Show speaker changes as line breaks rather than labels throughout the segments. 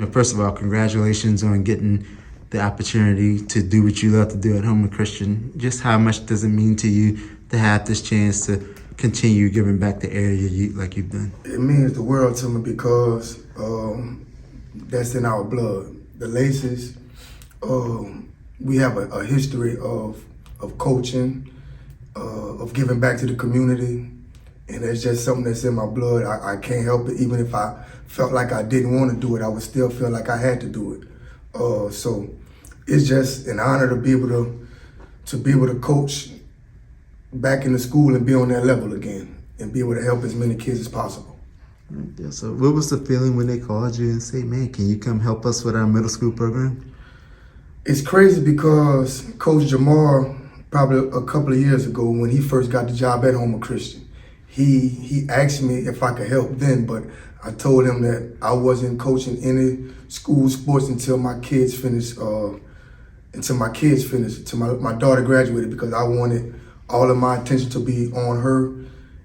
First of all, congratulations on getting the opportunity to do what you love to do at Houma Christian. Just how much does it mean to you to have this chance to continue giving back the area like you've done?
It means the world to me because that's in our blood. The Laces, we have a history of coaching, of giving back to the community, and it's just something that's in my blood. I can't help it. Even if I felt like I didn't want to do it, I would still feel like I had to do it. So it's just an honor to be able to coach back in the school and be on that level again and be able to help as many kids as possible.
Yeah, so what was the feeling when they called you and say, man, can you come help us with our middle school program?
It's crazy because Coach Jamar, probably a couple of years ago when he first got the job at Houma Christian, he asked me if I could help then, but I told him that I wasn't coaching any school sports until my kids finished, until my daughter graduated, because I wanted all of my attention to be on her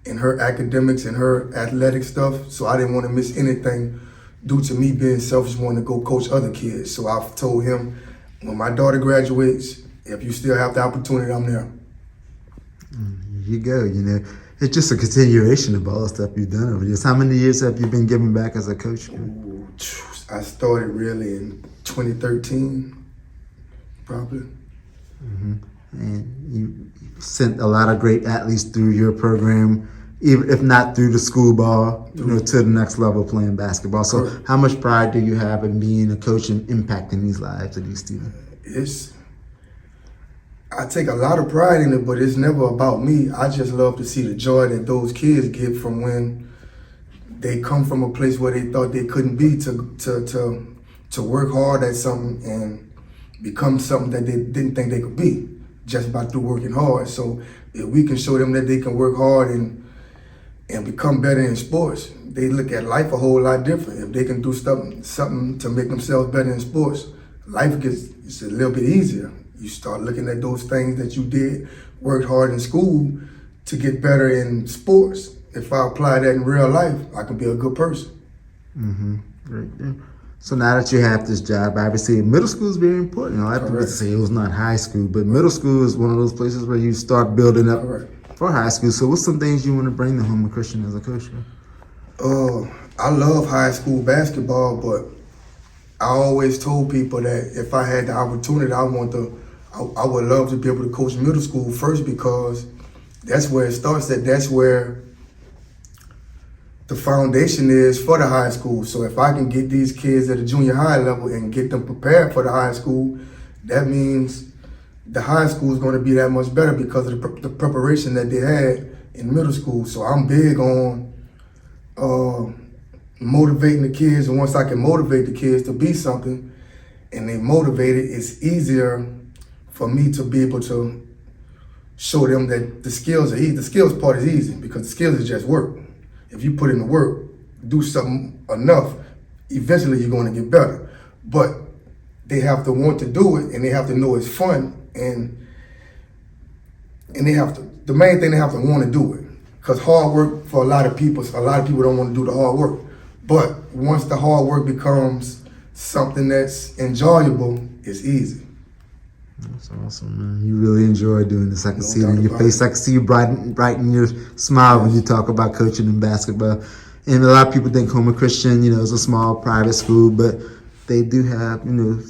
and her academics and her athletic stuff. So I didn't want to miss anything due to me being selfish, wanting to go coach other kids. So I've told him, when my daughter graduates, if you still have the opportunity, I'm there.
You go, It's just a continuation of all the stuff you've done over the years. How many years have you been giving back as a coach?
Ooh, I started really in 2013, probably.
Mm-hmm. And you sent a lot of great athletes through your program, even if not through the school ball, to the next level playing basketball. So how much pride do you have in being a coach and impacting these lives of these students?
I take a lot of pride in it, but it's never about me. I just love to see the joy that those kids get from when they come from a place where they thought they couldn't be to work hard at something and become something that they didn't think they could be just by through working hard. So if we can show them that they can work hard and become better in sports, they look at life a whole lot different. If they can do something to make themselves better in sports, life gets a little bit easier. You start looking at those things that you did, worked hard in school to get better in sports. If I apply that in real life, I can be a good person.
Mm-hmm. Great. Yeah. So now that you have this job, obviously middle school is very important. A lot of people say it was not high school, but middle school is one of those places where you start building up for high school. So what's some things you want to bring to Houma Christian as a coach?
I love high school basketball, but I always told people that if I had the opportunity, I would love to be able to coach middle school first, because that's where it starts. That's where the foundation is for the high school. So if I can get these kids at the junior high level and get them prepared for the high school, that means the high school is going to be that much better because of the preparation that they had in middle school. So I'm big on motivating the kids, and once I can motivate the kids to be something and they motivated, it's easier for me to be able to show them that the skills are easy. The skills part is easy because the skills is just work. If you put in the work, do something enough, eventually you're going to get better. But they have to want to do it, and they have to know it's fun, and they have to. The main thing, they have to want to do it, because hard work for a lot of people don't want to do the hard work. But once the hard work becomes something that's enjoyable, it's easy.
That's awesome, man. You really enjoy doing this. I can see it in your face. I can see you brighten your smile when you talk about coaching in basketball. And a lot of people think Houma Christian, is a small private school, but they do have,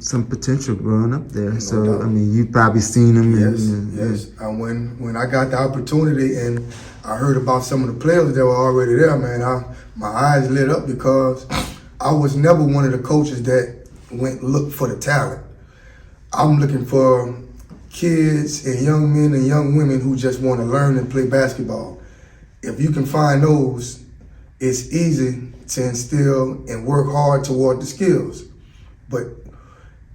some potential growing up there. You've probably seen them.
Yes. And when I got the opportunity and I heard about some of the players that were already there, man, my eyes lit up, because I was never one of the coaches that went look for the talent. I'm looking for kids and young men and young women who just want to learn and play basketball. If you can find those, it's easy to instill and work hard toward the skills. But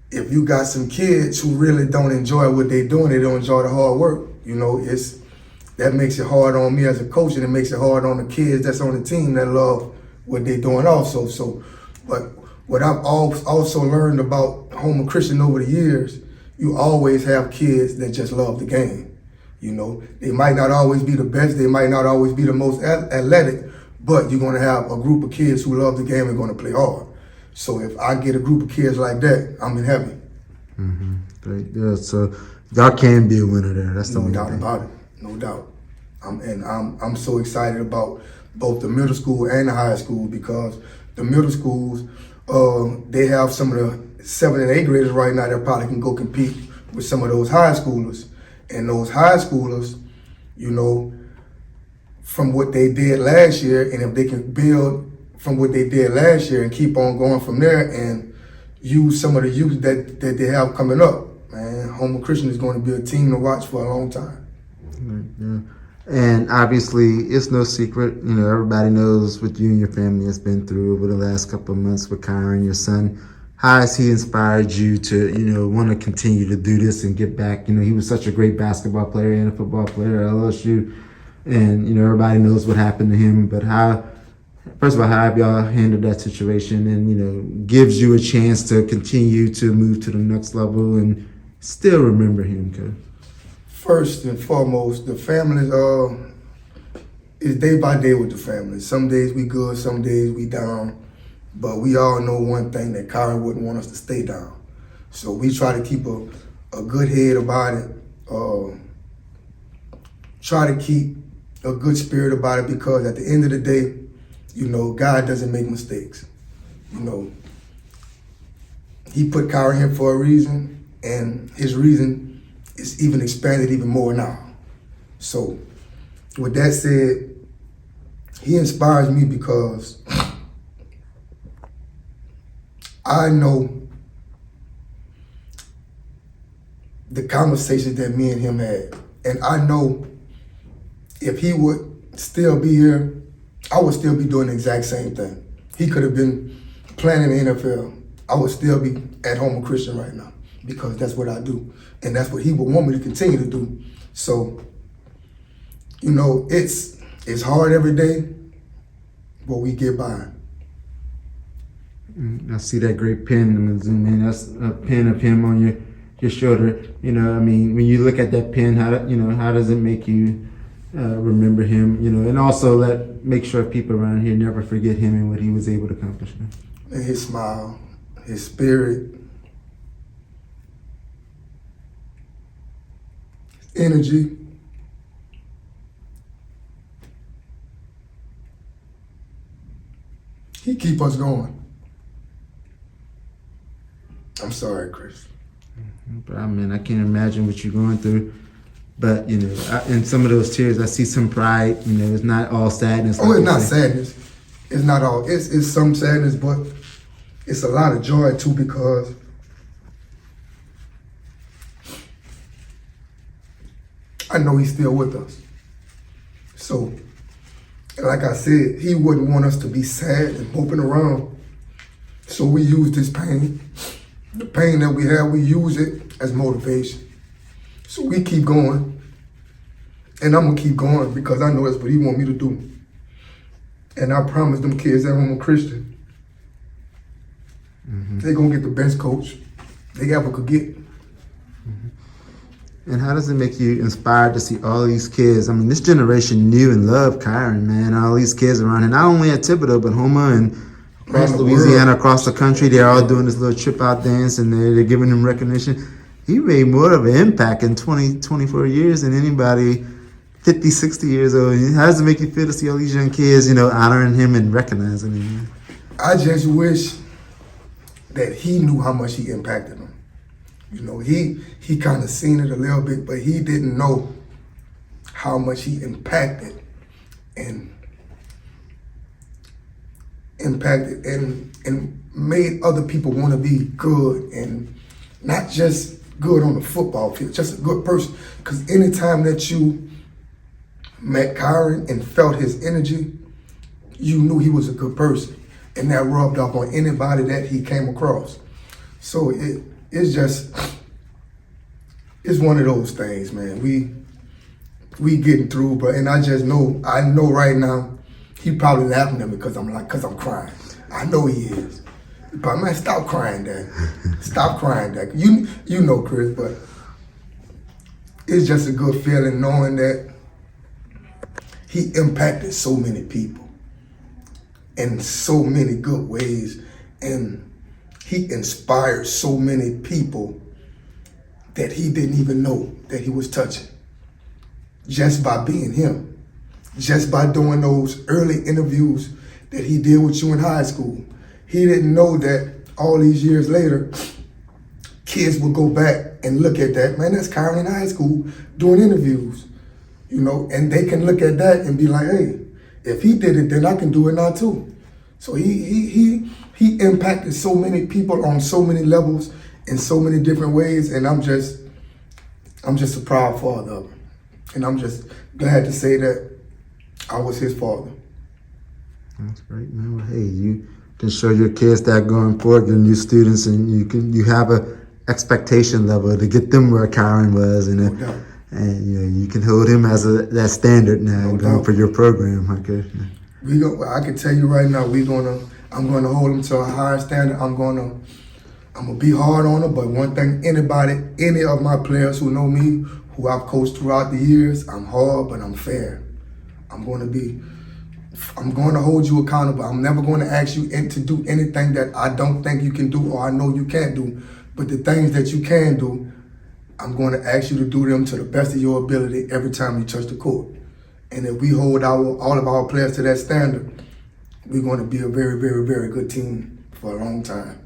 if you got some kids who really don't enjoy what they're doing, they don't enjoy the hard work, that makes it hard on me as a coach, and it makes it hard on the kids that's on the team that love what they're doing also. But what I've also learned about Houma Christian over the years, you always have kids that just love the game. They might not always be the best, they might not always be the most athletic, but you're going to have a group of kids who love the game and going to play hard. So if I get a group of kids like that, I'm in heaven.
Great. Yeah, so y'all can be a winner there. That's the
No
main
doubt
thing.
about it. No doubt. I'm so excited about both the middle school and the high school, because the middle schools, they have some of the 7th and 8th graders right now that probably can go compete with some of those high schoolers. And those high schoolers, you know, from what they did last year, and if they can build from what they did last year and keep on going from there and use some of the youth that they have coming up, man, Houma Christian is going to be a team to watch for a long time.
Yeah. And obviously, it's no secret, you know, everybody knows what you and your family has been through over the last couple of months with Kyren, your son. How has he inspired you to, you know, want to continue to do this and get back? You know, he was such a great basketball player and a football player at LSU. And, you know, everybody knows what happened to him. But first of all, how have y'all handled that situation, and, you know, gives you a chance to continue to move to the next level and still remember him, Coach?
First and foremost, the family is day by day with the family. Some days we good, some days we down. But we all know one thing, that Kyren wouldn't want us to stay down. So we try to keep a good head about it. Try to keep a good spirit about it, because at the end of the day, you know, God doesn't make mistakes. You know, he put Kyren here for a reason, and his reason is even expanded even more now. So with that said, he inspires me because I know the conversations that me and him had. And I know if he would still be here, I would still be doing the exact same thing. He could have been playing in the NFL. I would still be at Houma Christian right now, because that's what I do. And that's what he would want me to continue to do. So, you know, it's hard every day, but we get by.
I see that great pin. I'm gonna zoom in. That's a pin of him on your shoulder. You know, I mean, when you look at that pin, how does it make you remember him? You know, and also make sure people around here never forget him and what he was able to accomplish.
And his smile, his spirit, energy. He keep us going. I'm sorry, Chris.
But I mean, I can't imagine what you're going through. But, you know, in some of those tears, I see some pride. You know, it's not all sadness.
Oh, it's not sadness. It's not all. It's some sadness, but it's a lot of joy too, because I know he's still with us. So, like I said, he wouldn't want us to be sad and moping around. So we use this pain. The pain that we have, we use it as motivation. So we keep going. And I'm going to keep going, because I know that's what he want me to do. And I promise them kids at Houma Christian, they're going to get the best coach they ever could get.
And how does it make you inspired to see all these kids? I mean, this generation knew and loved Kyren, man. All these kids around here, not only at Thibodaux, but Houma and across Louisiana, across the country. They're all doing this little trip out dance, and they're giving him recognition. He made more of an impact in 24 years than anybody 50, 60 years old. How does it make you feel to see all these young kids, you know, honoring him and recognizing him?
I just wish that he knew how much he impacted them. You know, he kind of seen it a little bit, but he didn't know how much he impacted and made other people want to be good, and not just good on the football field, just a good person. Because anytime that you met Kyren and felt his energy, you knew he was a good person, and that rubbed off on anybody that he came across. So it's one of those things, man. We getting through, but and I know right now he probably laughing at me because I'm crying. I know he is. But man, stop crying, Dad. Stop crying, Dad. You know, Chris, but it's just a good feeling knowing that he impacted so many people in so many good ways, and he inspired so many people that he didn't even know that he was touching. Just by being him. Just by doing those early interviews that he did with you in high school. He didn't know that all these years later, kids would go back and look at that. Man, that's Kyren in high school doing interviews. You know, and they can look at that and be like, hey, if he did it, then I can do it now too. So he impacted so many people on so many levels in so many different ways, and I'm just a proud father of him. And I'm just glad to say that I was his father.
That's great, man. Well, hey, you can show your kids that going forward, your new students, and you have a expectation level to get them where Kyren was, and you can hold him as that standard now going for your program. Okay.
I can tell you right now, I'm gonna hold him to a higher standard. I'm gonna be hard on him, but one thing, any of my players who know me, who I've coached throughout the years, I'm hard, but I'm fair. I'm going to hold you accountable. I'm never going to ask you to do anything that I don't think you can do or I know you can't do. But the things that you can do, I'm going to ask you to do them to the best of your ability every time you touch the court. And if we hold all of our players to that standard, we're going to be a very, very, very good team for a long time.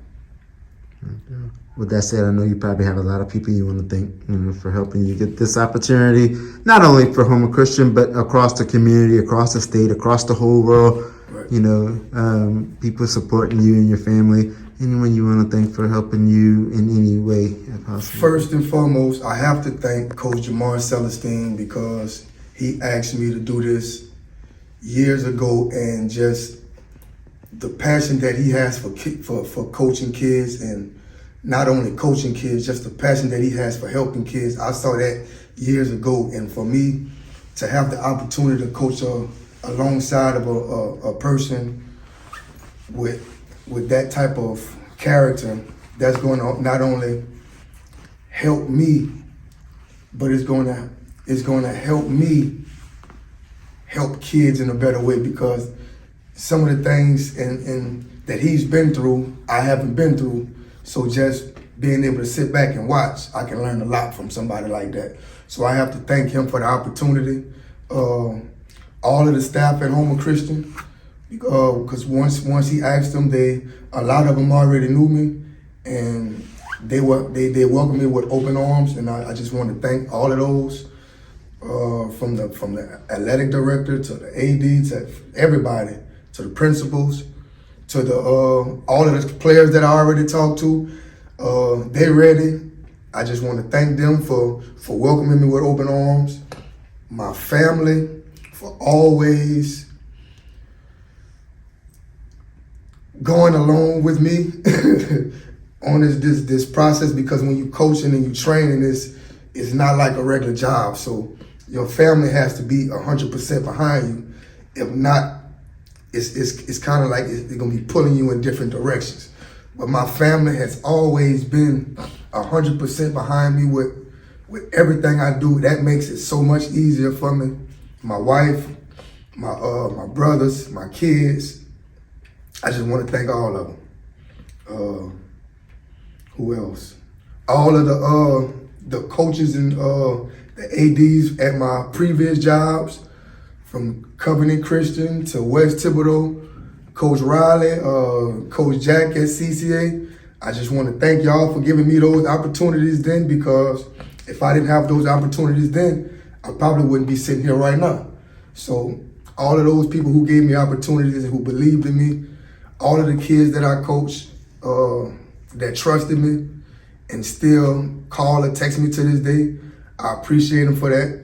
Okay. With that said, I know you probably have a lot of people you want to thank for helping you get this opportunity, not only for Houma Christian, but across the community, across the state, across the whole world. Right. People supporting you and your family. Anyone you want to thank for helping you in any way possible?
First and foremost, I have to thank Coach Jamar Celestine because he asked me to do this years ago, and just the passion that he has for coaching kids, and not only coaching kids, just the passion that he has for helping kids. I saw that years ago, and for me to have the opportunity to coach alongside of a person with that type of character, that's going to not only help me, but it's going to help me help kids in a better way, because some of the things that he's been through, I haven't been through. So just being able to sit back and watch, I can learn a lot from somebody like that. So I have to thank him for the opportunity. All of the staff at Houma Christian, because once he asked them, a lot of them already knew me, and they welcomed me with open arms, and I just want to thank all of those, from the athletic director to the AD to everybody, to the principals, to the all of the players that I already talked to. They're ready. I just want to thank them for welcoming me with open arms. My family for always going along with me on this process, because when you coaching and you training, it's not like a regular job. So your family has to be 100% behind you. If not, it's kind of like they're gonna be pulling you in different directions. But my family has always been 100% behind me with everything I do. That makes it so much easier for me. My wife, my brothers, my kids. I just want to thank all of them. Who else? All of the coaches and the ADs at my previous jobs, from Covenant Christian to West Thibodaux, Coach Riley, Coach Jack at CCA. I just want to thank y'all for giving me those opportunities then, because if I didn't have those opportunities then, I probably wouldn't be sitting here right now. So all of those people who gave me opportunities and who believed in me, all of the kids that I coached that trusted me and still call or text me to this day, I appreciate them for that.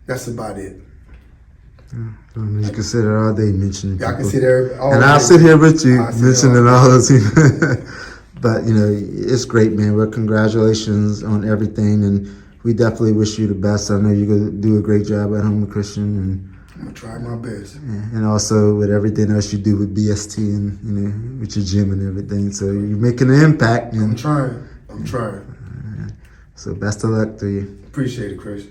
That's about it.
You can sit there all day mentioning people.
I can sit there all day.
And I'll sit here with you mentioning all those people. But, it's great, man. Well, congratulations on everything. And we definitely wish you the best. I know you're going to do a great job at Houma Christian. And
I'm going to try my best.
And also with everything else you do with BST and, with your gym and everything. So you're making an impact.
I'm trying. So
best of luck to you.
Appreciate it, Chris.